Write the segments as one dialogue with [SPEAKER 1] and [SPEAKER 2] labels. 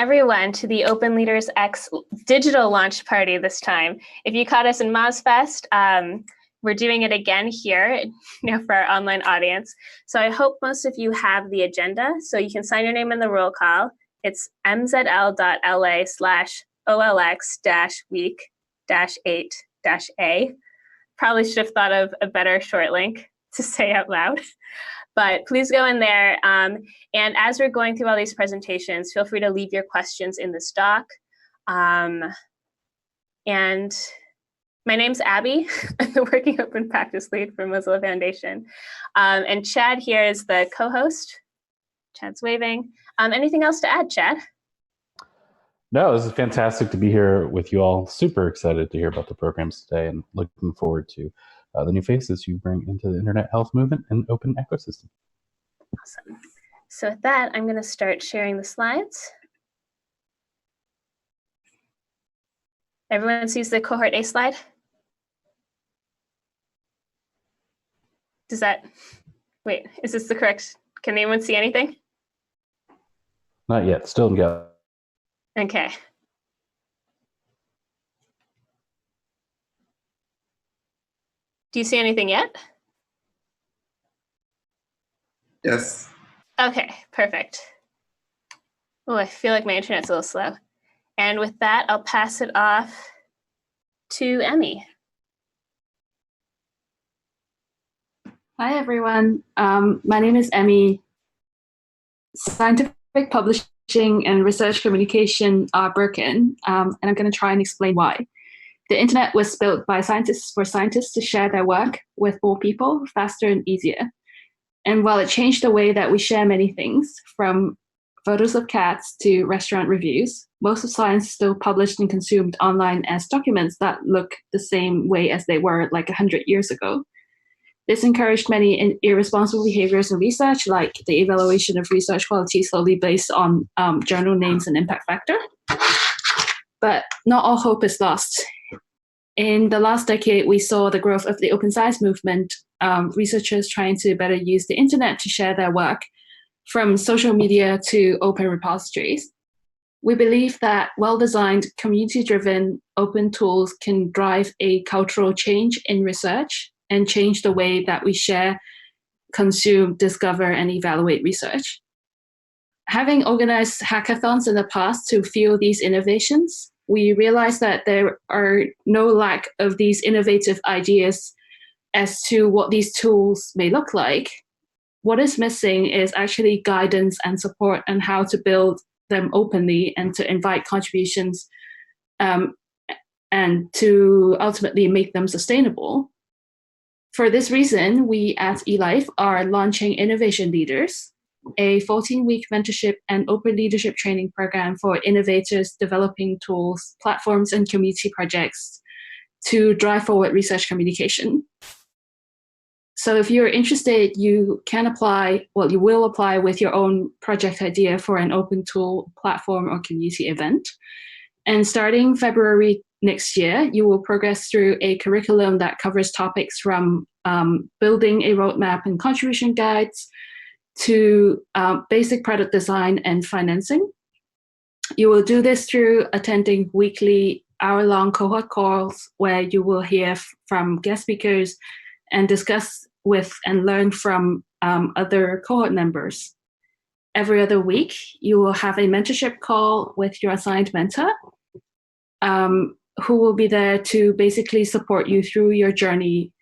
[SPEAKER 1] Everyone to the Open Leaders X digital launch party this time. If you caught us in MozFest, we're doing it again here for our online audience. So I hope most of you have the agenda, so you can sign your name in the roll call. It's mzl.la/olx-week-8-A. Probably should have thought of a better short link to say out loud. But please go in there. And as we're going through all these presentations, feel free to leave your questions in this doc. And my name's Abby. I'm the Working Open Practice Lead for Mozilla Foundation. And Chad here is the co-host. Chad's waving. Anything else to add, Chad?
[SPEAKER 2] No, this is fantastic to be here with you all. Super excited to hear about the programs today and looking forward to the new faces you bring into the internet health movement and open ecosystem.
[SPEAKER 1] Awesome. So with that, I'm going to start sharing the slides. Everyone sees the Cohort A slide? Does that, wait, is this the correct, can anyone see anything?
[SPEAKER 2] Not yet, still in go.
[SPEAKER 1] Okay. Do you see anything yet?
[SPEAKER 3] Yes.
[SPEAKER 1] Okay, perfect. Oh, I feel like my internet's a little slow. And with that, I'll pass it off to Emmy.
[SPEAKER 4] Hi, everyone. My name is Emmy. Scientific publishing and research communication are broken, and I'm going to try and explain why. The internet was built by scientists for scientists to share their work with more people faster and easier. And while it changed the way that we share many things, from photos of cats to restaurant reviews, most of science is still published and consumed online as documents that look the same way as they were like 100 years ago. This encouraged many irresponsible behaviors in research, like the evaluation of research quality solely based on journal names and impact factor. But not all hope is lost. In the last decade, we saw the growth of the open science movement, researchers trying to better use the internet to share their work, from social media to open repositories. We believe that well-designed, community-driven open tools can drive a cultural change in research and change the way that we share, consume, discover, and evaluate research. Having organized hackathons in the past to fuel these innovations, we realized that there are no lack of these innovative ideas as to what these tools may look like. What is missing is actually guidance and support on how to build them openly and to invite contributions and to ultimately make them sustainable. For this reason, we at eLife are launching Innovation Leaders, a 14-week mentorship and open leadership training program for innovators developing tools, platforms, and community projects to drive forward research communication. So if you're interested, you can apply, well, you will apply with your own project idea for an open tool, platform, or community event. And starting February next year, you will progress through a curriculum that covers topics from building a roadmap and contribution guides to basic product design and financing. You will do this through attending weekly hour-long cohort calls where you will hear from guest speakers and discuss with and learn from other cohort members. Every other week, you will have a mentorship call with your assigned mentor, who will be there to basically support you through your journey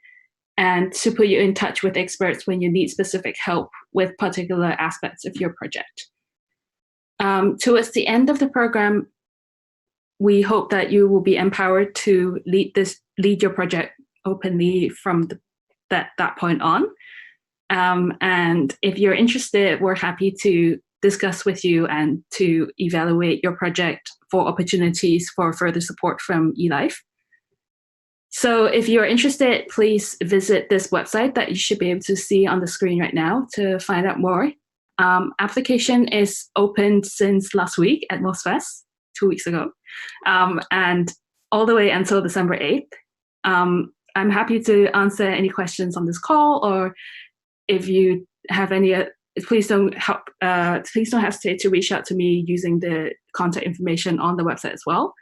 [SPEAKER 4] and to put you in touch with experts when you need specific help with particular aspects of your project. Towards the end of the program, we hope that you will be empowered to lead your project openly from that point on. And if you're interested, we're happy to discuss with you and to evaluate your project for opportunities for further support from eLife. So if you're interested, please visit this website that you should be able to see on the screen right now to find out more. Application is open since last week at MozFest, 2 weeks ago, and all the way until December 8th. I'm happy to answer any questions on this call, or if you have any please don't hesitate to reach out to me using the contact information on the website as well.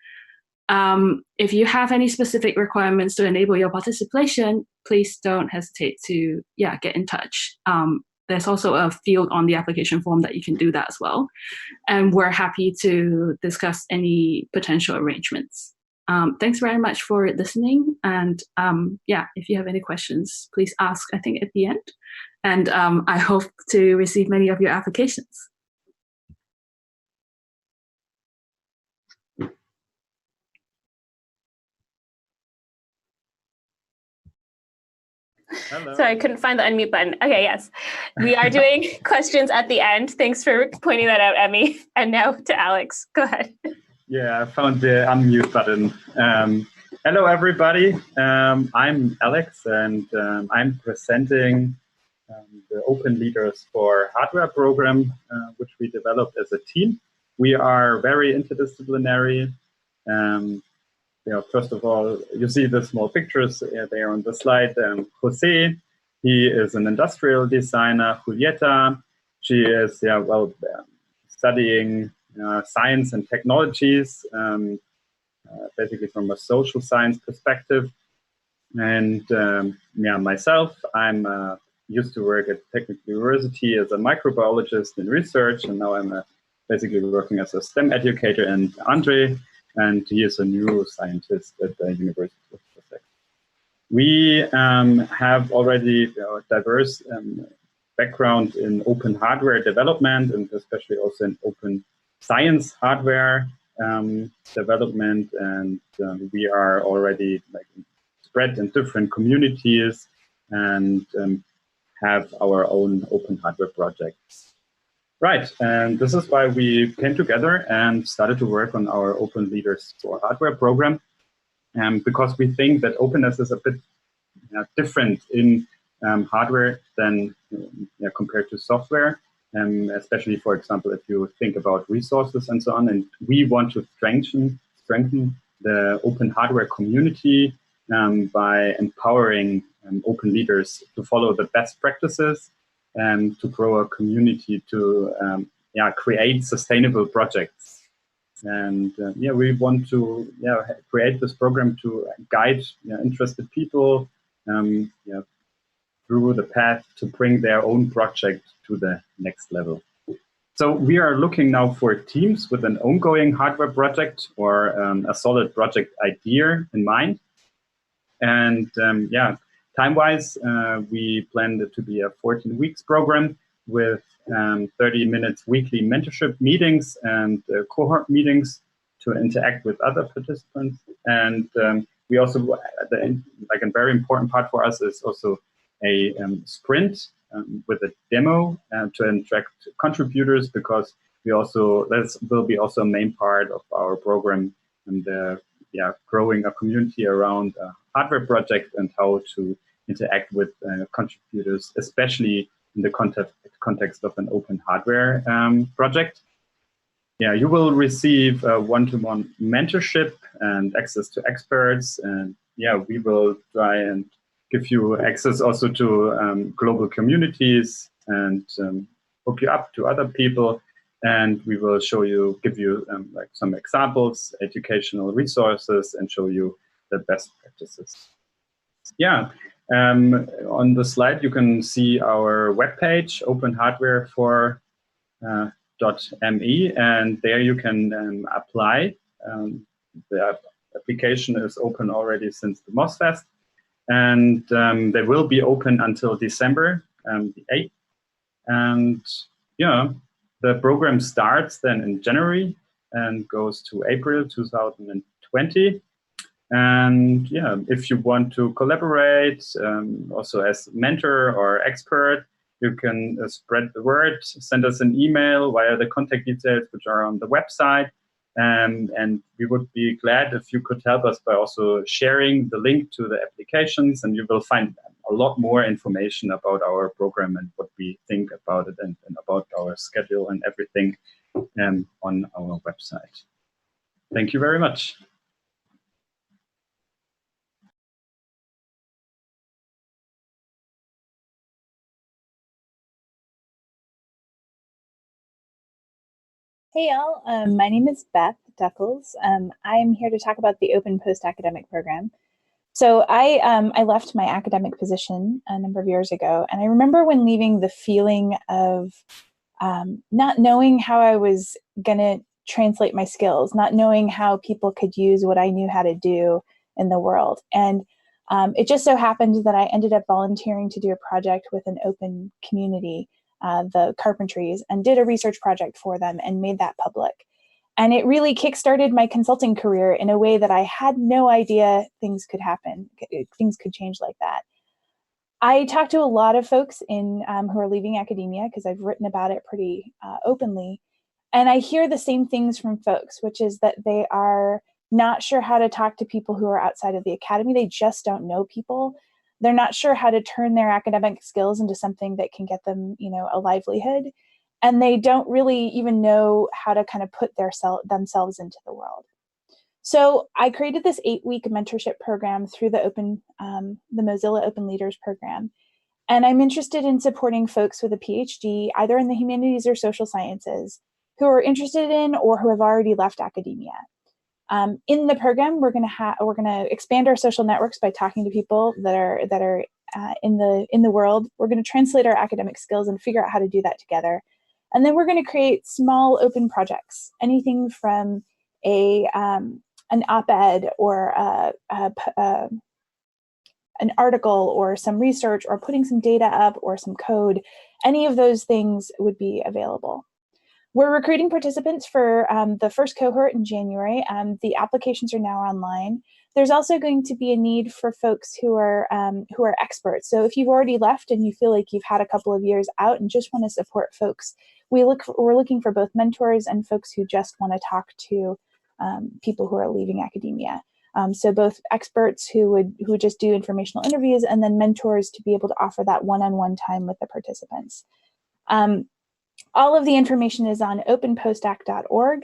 [SPEAKER 4] If you have any specific requirements to enable your participation, please don't hesitate to get in touch. There's also a field on the application form that you can do that as well. And we're happy to discuss any potential arrangements. Thanks very much for listening. And if you have any questions, please ask, I think, at the end. And I hope to receive many of your applications.
[SPEAKER 3] Hello.
[SPEAKER 1] Sorry, I couldn't find the unmute button. Okay, yes. We are doing questions at the end. Thanks for pointing that out, Emmy. And now to Alex. Go ahead.
[SPEAKER 3] Yeah, I found the unmute button. Hello, everybody. I'm Alex, and I'm presenting the Open Leaders for Hardware program, which we developed as a team. We are very interdisciplinary. First of all, you see the small pictures there on the slide. Jose, he is an industrial designer. Julieta, she is studying science and technologies, basically from a social science perspective. And myself, I'm used to work at Technical University as a microbiologist in research, and now I'm basically working as a STEM educator. And Andre, and he is a neuroscientist at the University of Sussex. We have already diverse background in open hardware development, and especially also in open science hardware development. And we are already spread in different communities and have our own open hardware projects. Right, and this is why we came together and started to work on our Open Leaders for Hardware program, because we think that openness is a bit different in hardware than compared to software, especially, for example, if you think about resources and so on. And we want to strengthen the open hardware community by empowering open leaders to follow the best practices and to grow a community to create sustainable projects. And we want to create this program to guide interested people through the path to bring their own project to the next level. So we are looking now for teams with an ongoing hardware project or a solid project idea in mind. And time-wise, we planned it to be a 14 weeks program with 30 minutes weekly mentorship meetings and cohort meetings to interact with other participants. And we also, a very important part for us is also a sprint with a demo to attract contributors, because we also, this will be also a main part of our program, and growing a community around a hardware project and how to interact with contributors, especially in the context of an open hardware project. You will receive one-to-one mentorship and access to experts, and we will try and give you access also to global communities and hook you up to other people. And we will give you some examples, educational resources, and show you the best practices. On the slide, you can see our webpage, openhardware4.me, and there you can apply. The application is open already since the MozFest, and they will be open until December the 8th. And the program starts then in January and goes to April 2020. And if you want to collaborate also as mentor or expert, you can spread the word, send us an email via the contact details which are on the website. And we would be glad if you could help us by also sharing the link to the applications, and you will find a lot more information about our program and what we think about it, and about our schedule and everything on our website. Thank you very much.
[SPEAKER 5] Hey y'all, my name is Beth Duckles. I'm here to talk about the Open Post-Academic Program. So I left my academic position a number of years ago, and I remember when leaving the feeling of not knowing how I was going to translate my skills, not knowing how people could use what I knew how to do in the world. And it just so happened that I ended up volunteering to do a project with an open community, the Carpentries, and did a research project for them and made that public. And it really kickstarted my consulting career in a way that I had no idea things could happen, things could change like that. I talk to a lot of folks who are leaving academia because I've written about it pretty openly. And I hear the same things from folks, which is that they are not sure how to talk to people who are outside of the academy. They just don't know people. They're not sure how to turn their academic skills into something that can get them, a livelihood. And they don't really even know how to kind of put themselves into the world. So I created this 8-week mentorship program through the Mozilla Open Leaders program. And I'm interested in supporting folks with a PhD, either in the humanities or social sciences, who are interested in or who have already left academia. In the program, we're going to expand our social networks by talking to people that are in the world. We're going to translate our academic skills and figure out how to do that together. And then we're going to create small open projects, anything from an op-ed or an article or some research or putting some data up or some code. Any of those things would be available. We're recruiting participants for the first cohort in January. The applications are now online. There's also going to be a need for folks who are experts. So if you've already left and you feel like you've had a couple of years out and just want to support folks, we're looking for both mentors and folks who just want to talk to people who are leaving academia. So both experts who would just do informational interviews, and then mentors to be able to offer that one-on-one time with the participants. All of the information is on openpostac.org.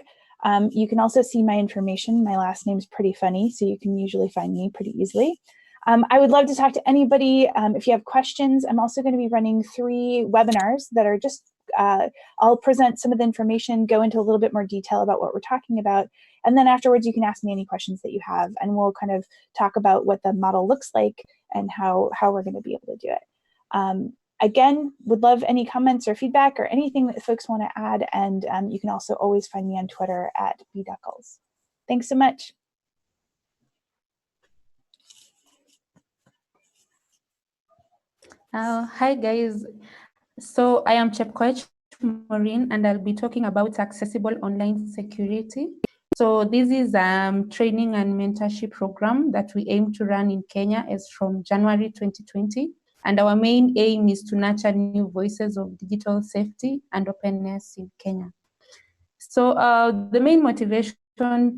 [SPEAKER 5] You can also see my information. My last name's pretty funny, so you can usually find me pretty easily. I would love to talk to anybody if you have questions. I'm also going to be running 3 webinars that are just, I'll present some of the information, go into a little bit more detail about what we're talking about, and then afterwards you can ask me any questions that you have, and we'll kind of talk about what the model looks like and how we're going to be able to do it. Again, would love any comments or feedback or anything that folks want to add, and you can also always find me on Twitter at bduckles. Thanks so much.
[SPEAKER 6] Hi guys, so I am Chepkoech Maureen, and I'll be talking about accessible online security. So this is training and mentorship program that we aim to run in Kenya as from January 2020. And our main aim is to nurture new voices of digital safety and openness in Kenya. So the main motivation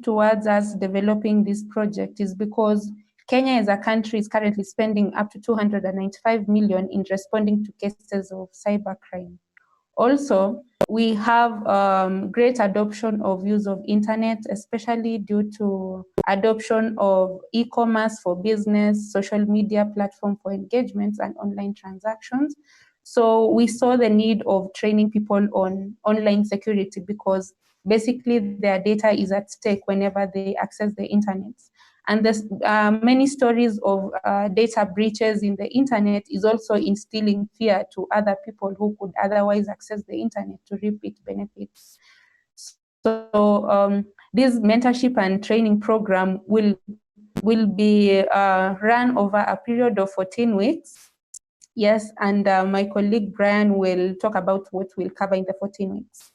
[SPEAKER 6] towards us developing this project is because Kenya as a country is currently spending up to 295 million in responding to cases of cybercrime. Also, we have great adoption of use of internet, especially due to adoption of e-commerce for business, social media platform for engagements and online transactions. So we saw the need of training people on online security because basically their data is at stake whenever they access the internet. And there's many stories of data breaches in the internet is also instilling fear to other people who could otherwise access the internet to reap its benefits. So this mentorship and training program will be run over a period of 14 weeks. Yes, and my colleague Brian will talk about what we'll cover in the 14 weeks.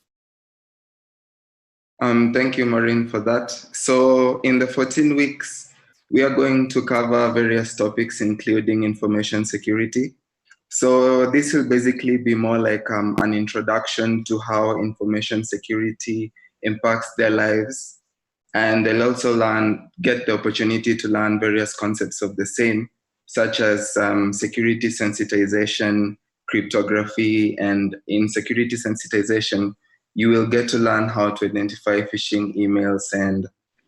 [SPEAKER 7] Thank you, Maureen, for that. So in the 14 weeks, we are going to cover various topics, including information security. So this will basically be more like an introduction to how information security impacts their lives. And they'll also get the opportunity to learn various concepts of the same, such as security sensitization, cryptography, and in security sensitization, you will get to learn how to identify phishing emails and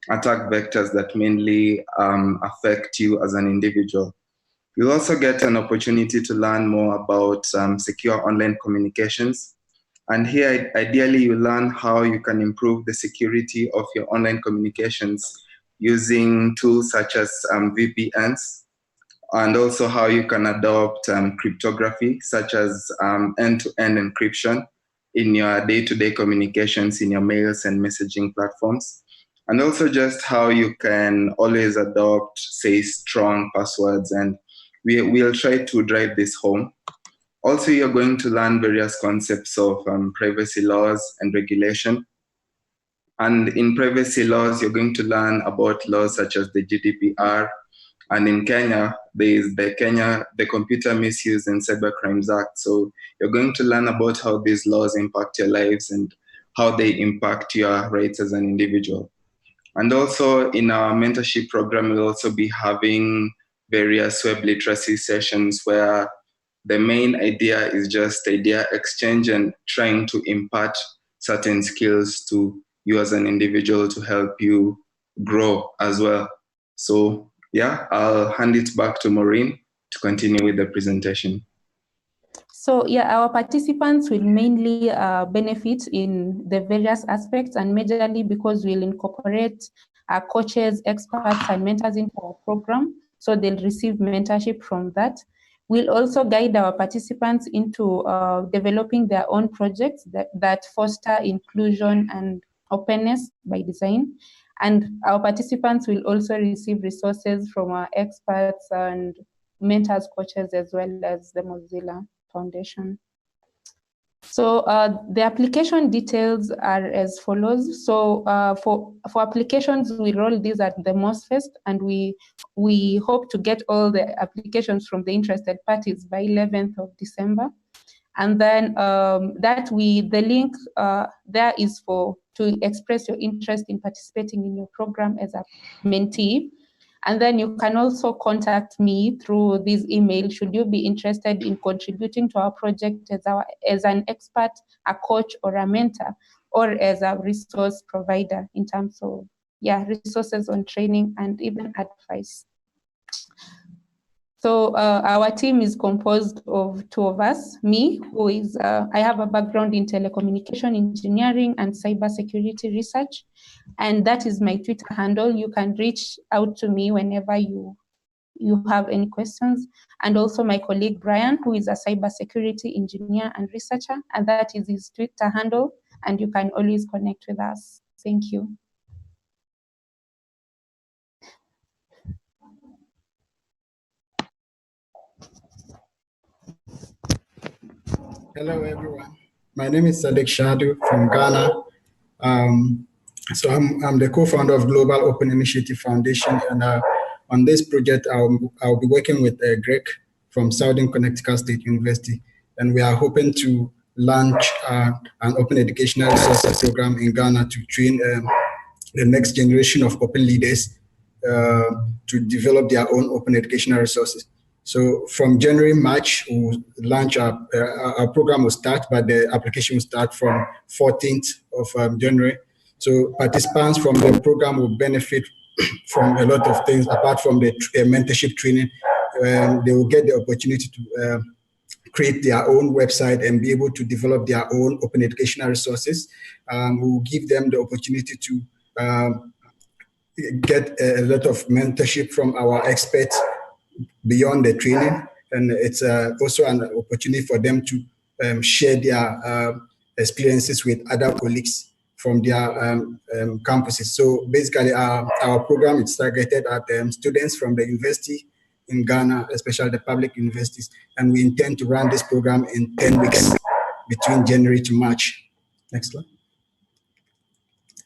[SPEAKER 7] attack vectors that mainly affect you as an individual. You'll also get an opportunity to learn more about secure online communications, And here, ideally, you learn how you can improve the security of your online communications using tools such as VPNs, and also how you can adopt cryptography, such as end-to-end encryption in your day-to-day communications, in your mails and messaging platforms. And also just how you can always adopt, say, strong passwords. And we'll try to drive this home. Also, you're going to learn various concepts of privacy laws and regulation. And in privacy laws, you're going to learn about laws such as the GDPR. And in Kenya, there is the Computer Misuse and Cybercrimes Act. So you're going to learn about how these laws impact your lives and how they impact your rights as an individual. And also in our mentorship program, we'll also be having various web literacy sessions where the main idea is just idea exchange and trying to impart certain skills to you as an individual to help you grow as well. So yeah, I'll hand it back to Maureen to continue with the presentation.
[SPEAKER 6] So yeah, our participants will mainly benefit in the various aspects, and majorly because we'll incorporate our coaches, experts, and mentors into our program. So they'll receive mentorship from that. We'll also guide our participants into developing their own projects that foster inclusion and openness by design. And our participants will also receive resources from our experts and mentors, coaches, as well as the Mozilla Foundation. So the application details are as follows. So for applications, we roll these at the MOSFest, and we hope to get all the applications from the interested parties by 11th of December. And then the link there is to express your interest in participating in your program as a mentee. And then you can also contact me through this email should you be interested in contributing to our project as an expert, a coach, or a mentor, or as a resource provider in terms of resources on training and even advice. So our team is composed of two of us. Me, who is, I have a background in telecommunication engineering and cybersecurity research, and that is my Twitter handle. You can reach out to me whenever you have any questions. And also my colleague Brian, who is a cybersecurity engineer and researcher, and that is his Twitter handle, and you can always connect with us. Thank you.
[SPEAKER 8] Hello, everyone. My name is Sadiq Shadu from Ghana. So I'm the co-founder of Global Open Initiative Foundation, and on this project, I'll be working with Greg from Southern Connecticut State University, and we are hoping to launch an open educational resources program in Ghana to train the next generation of open leaders to develop their own open educational resources. So from January, March, we'll launch our program will start, but the application will start from 14th of January. So participants from the program will benefit from a lot of things, apart from the mentorship training. They will get the opportunity to create their own website and be able to develop their own open educational resources. We'll give them the opportunity to get a lot of mentorship from our experts beyond the training, and it's also an opportunity for them to share their experiences with other colleagues from their campuses. So basically, our program is targeted at students from the university in Ghana, especially the public universities, and we intend to run this program in 10 weeks between January to March. Next slide.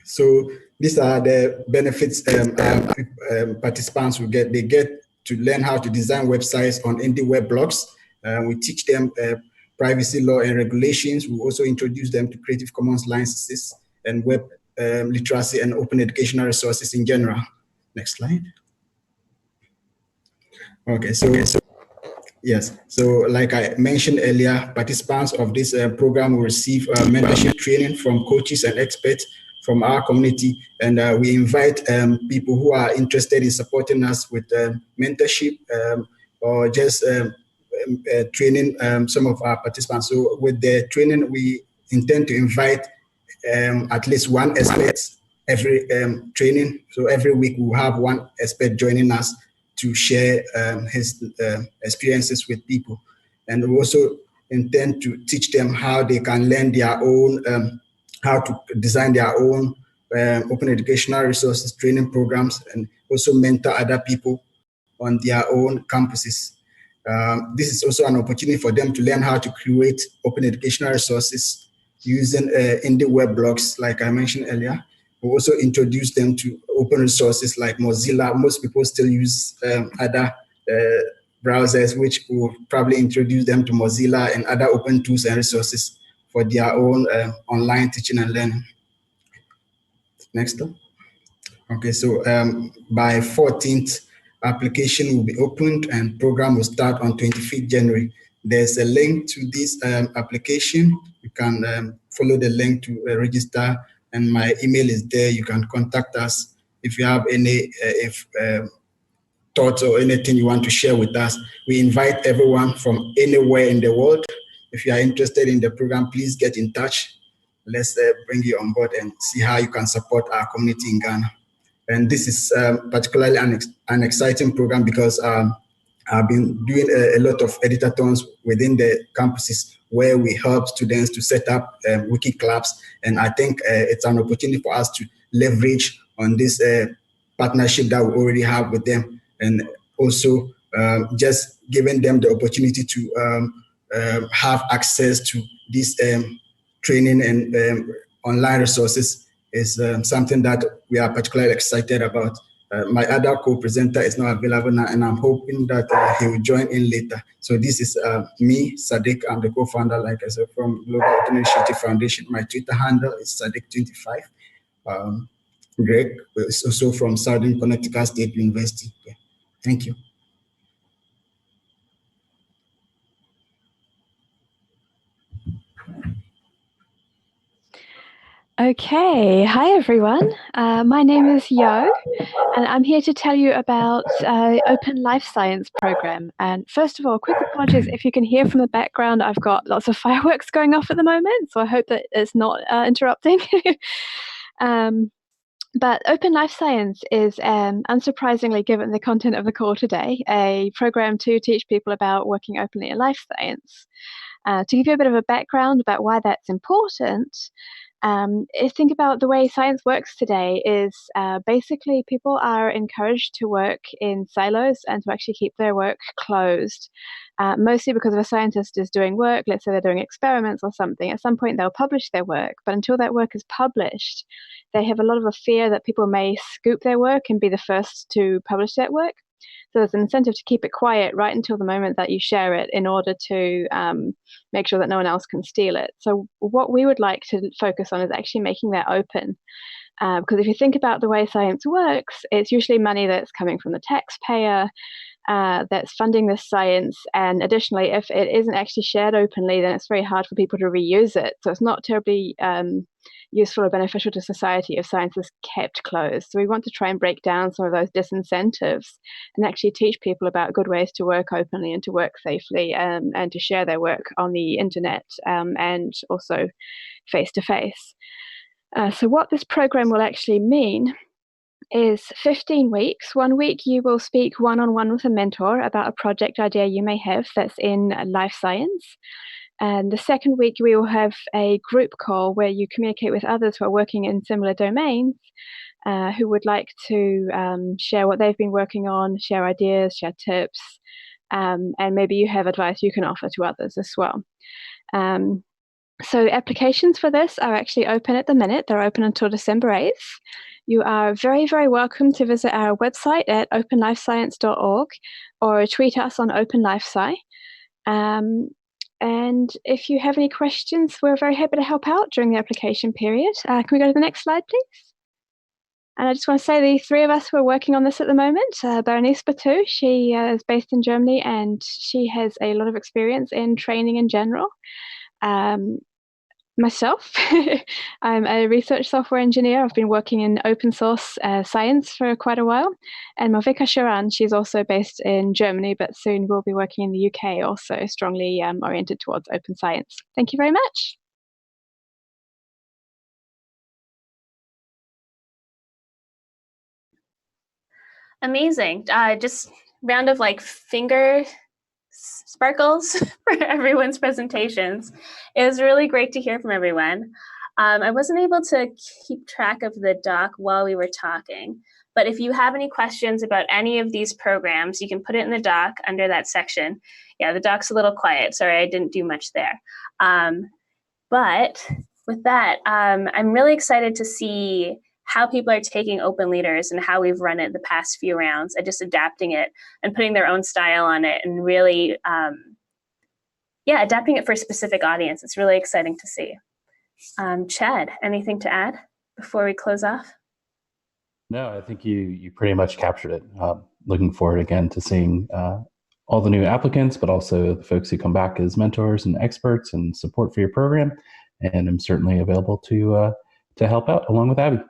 [SPEAKER 8] So these are the benefits participants will get. They get to learn how to design websites on indie web blogs. We teach them privacy law and regulations. We also introduce them to Creative Commons licenses and web literacy and open educational resources in general. Next slide. Okay, so yes, so like I mentioned earlier, participants of this program will receive mentorship training from coaches and experts from our community, and we invite people who are interested in supporting us with mentorship or just training some of our participants. So with the training, we intend to invite at least one expert every training. So every week we'll have one expert joining us to share his experiences with people. And we also intend to teach them how they can learn their own, how to design their own open educational resources, training programs, and also mentor other people on their own campuses. This is also an opportunity for them to learn how to create open educational resources using indie web blogs, like I mentioned earlier. We also introduce them to open resources like Mozilla. Most people still use other browsers, which will probably introduce them to Mozilla and other open tools and resources for their own online teaching and learning. Next up. Okay, so by 14th, application will be opened and program will start on 25th January. There's a link to this application. You can follow the link to register, and my email is there. You can contact us if you have any thoughts or anything you want to share with us. We invite everyone from anywhere in the world. If you are interested in the program, please get in touch. Let's bring you on board and see how you can support our community in Ghana. And this is particularly an exciting program because I've been doing a lot of editathons within the campuses where we help students to set up wiki clubs. And I think it's an opportunity for us to leverage on this partnership that we already have with them. And also just giving them the opportunity to have access to this training and online resources is something that we are particularly excited about. My other co-presenter is not available now, and I'm hoping that he will join in later. So this is me, Sadiq. I'm the co-founder, like I said, from Global Open Initiative Foundation. My Twitter handle is Sadiq25. Greg is also from Southern Connecticut State University. Okay. Thank you.
[SPEAKER 9] Okay, hi everyone. My name is Yo, and I'm here to tell you about Open Life Science program. And first of all, quick apologies if you can hear from the background. I've got lots of fireworks going off at the moment, so I hope that it's not interrupting. But Open Life Science is, unsurprisingly, given the content of the call today, a program to teach people about working openly in life science. To give you a bit of a background about why that's important, think about the way science works today is basically people are encouraged to work in silos and to actually keep their work closed. Mostly because if a scientist is doing work, let's say they're doing experiments or something, at some point they'll publish their work. But until that work is published, they have a lot of a fear that people may scoop their work and be the first to publish that work. So there's an incentive to keep it quiet right until the moment that you share it in order to make sure that no one else can steal it. So what we would like to focus on is actually making that open. Because if you think about the way science works, it's usually money that's coming from the taxpayer that's funding this science. And additionally, if it isn't actually shared openly, then it's very hard for people to reuse it. So it's not terribly useful or beneficial to society if science is kept closed. So we want to try and break down some of those disincentives and actually teach people about good ways to work openly and to work safely and to share their work on the internet and also face-to-face. So what this program will actually mean is 15 weeks. 1 week you will speak one-on-one with a mentor about a project idea you may have that's in life science. And the second week we will have a group call where you communicate with others who are working in similar domains who would like to share what they've been working on, share ideas, share tips, and maybe you have advice you can offer to others as well. So applications for this are actually open at the minute. They're open until December 8th. You are very, very welcome to visit our website at openlifescience.org or tweet us on OpenLifeSci. And if you have any questions, we're very happy to help out during the application period. Can we go to the next slide, please? And I just want to say the three of us who are working on this at the moment, Berenice Batu, she is based in Germany and she has a lot of experience in training in general. Myself, I'm a research software engineer. I've been working in open source science for quite a while. And Malvika Sharan, she's also based in Germany, but soon will be working in the UK, also strongly oriented towards open science. Thank you very much.
[SPEAKER 1] Amazing. Just round of like finger sparkles for everyone's presentations. It was really great to hear from everyone. I wasn't able to keep track of the doc while we were talking, but if you have any questions about any of these programs, you can put it in the doc under that section. Yeah, the doc's a little quiet. Sorry, I didn't do much there. But with that, I'm really excited to see how people are taking Open Leaders and how we've run it the past few rounds and just adapting it and putting their own style on it and really, adapting it for a specific audience. It's really exciting to see. Chad, anything to add before we close off?
[SPEAKER 2] No, I think you pretty much captured it. Looking forward again to seeing all the new applicants, but also the folks who come back as mentors and experts and support for your program. And I'm certainly available to help out along with Abby.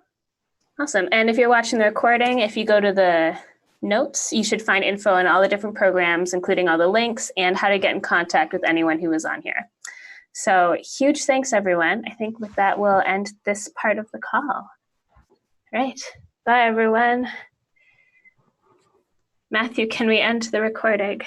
[SPEAKER 1] Awesome. And if you're watching the recording, if you go to the notes, you should find info on all the different programs, including all the links and how to get in contact with anyone who was on here. So huge thanks, everyone. I think with that, we'll end this part of the call. All right. Bye, everyone. Matthew, can we end the recording?